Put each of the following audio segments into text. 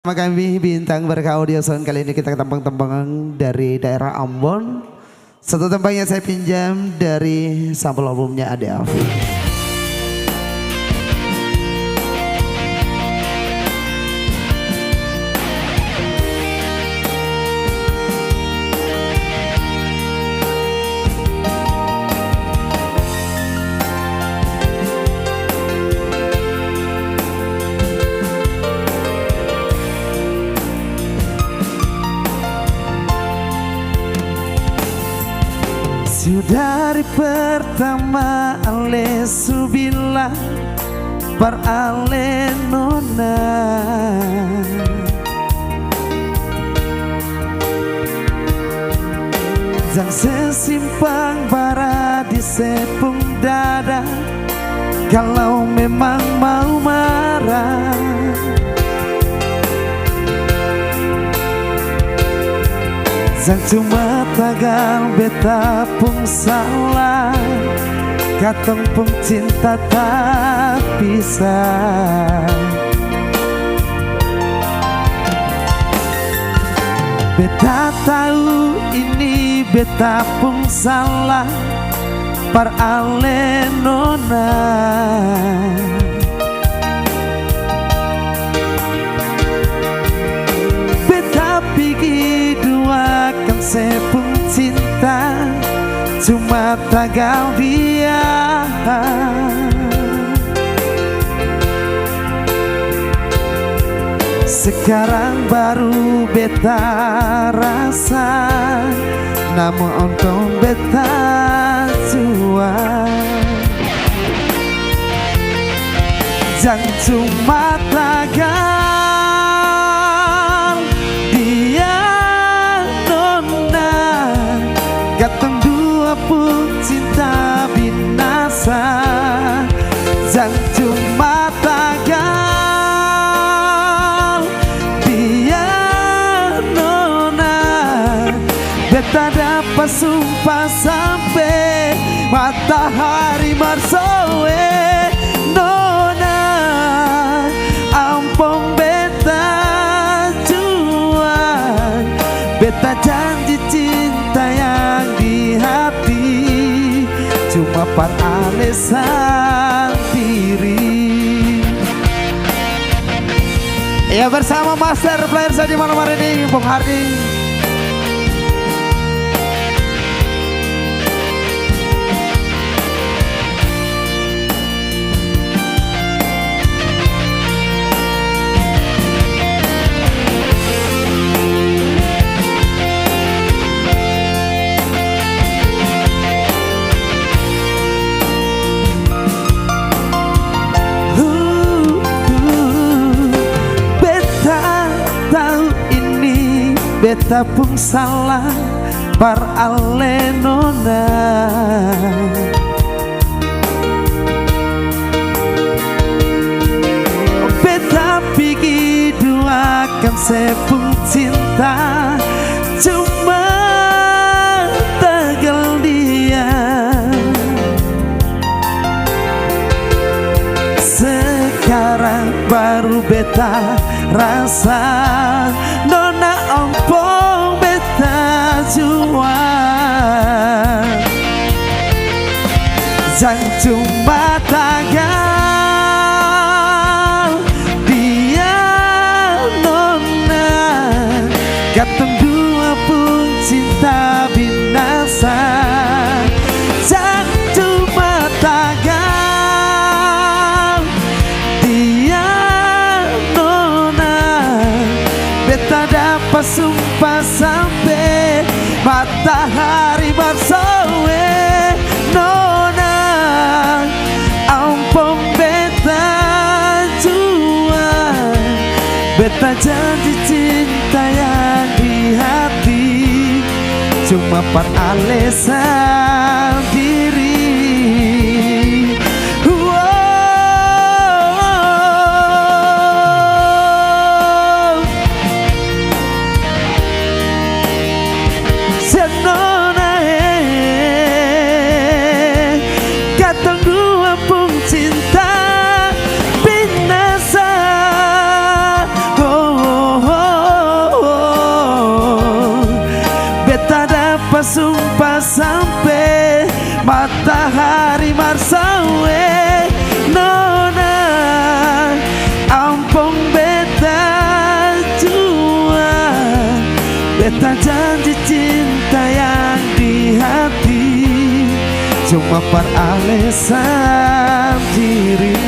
Sama kami Bintang Berkah Audio Sound. Kali ini kita tembang-tembang dari daerah Ambon. Satu tembangnya saya pinjam dari sampel albumnya Ade Afi. Dari pertama ale subila par ale nona Jang sesimpang bara di sepung dada kalau memang mau marah Jang cuma tagal beta pun salah katong pun cinta tak bisa Beta tahu ini beta pun salah par ale nona Beta pergi dua kan sepung cinta cuma tagal dia Sekarang baru beta rasa namun untung beta tua Jangan cuma tagal dia nona Katong dua pun cinta binasa Jangan cuma tagal dia nona Beta dapat sumpah sampai matahari marsowe nona Ampun beta juang Beta janji cinta yang di hati cuma par alasan diri. Ya bersama Master Player saya di malam hari ini Bung Hardi. Beta pun salah par ale nona Beta pergi dua kan sepung cinta cuma tagal dia Sekarang baru beta rasa nona ampun beta juang Jangan cuma tagal dia nona Katong dua pun cinta binasa Jangan cuma tagal dia nona Beta dapat sumpah sampai matahari marsowe nona Ampun beta juang Beta janji cinta yang di hati cuma par alasan diri Katong dua pun cinta binasa oh, oh, sumpah sampai matahari marsawe nona ampung beta jua beta janji cinta yang di hati cuma peralasan diri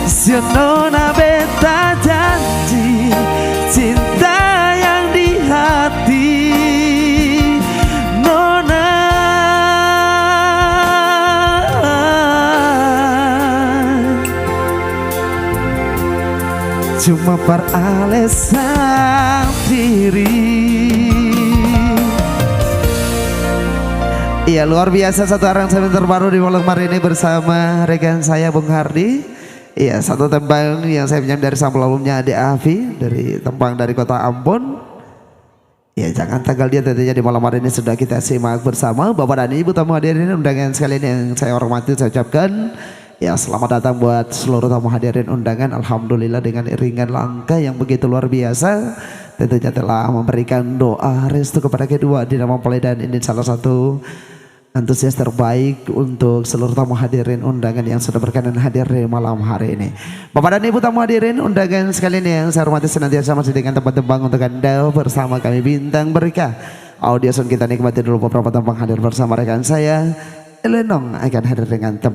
si nona beta janji cinta yang di hati nona cuma peralasan diri. Iya luar biasa satu aransemen terbaru di malam hari ini bersama rekan saya Bung Hardi. Iya satu tembang yang saya pinjam dari sampul albumnya Ade Afi dari tembang dari kota Ambon. Ya jangan tanggal dia tentunya di malam hari ini sudah kita simak bersama. Bapak dan Ibu tamu hadirin undangan sekalian yang saya hormati saya ucapkan ya selamat datang buat seluruh tamu hadirin undangan. Alhamdulillah dengan iringan langkah yang begitu luar biasa tentunya telah memberikan doa restu kepada kedua di nama mempelai dan ini salah satu antusias terbaik untuk seluruh tamu hadirin undangan yang sudah berkenan hadir di malam hari ini. Bapak dan Ibu tamu hadirin undangan sekalian yang saya hormati senantiasa masih dengan tembang-tembang untuk Anda bersama kami Bintang Berkah. Audio sound kita nikmati dulu beberapa tembang hadir bersama rekan saya Elenong akan hadir dengan tembang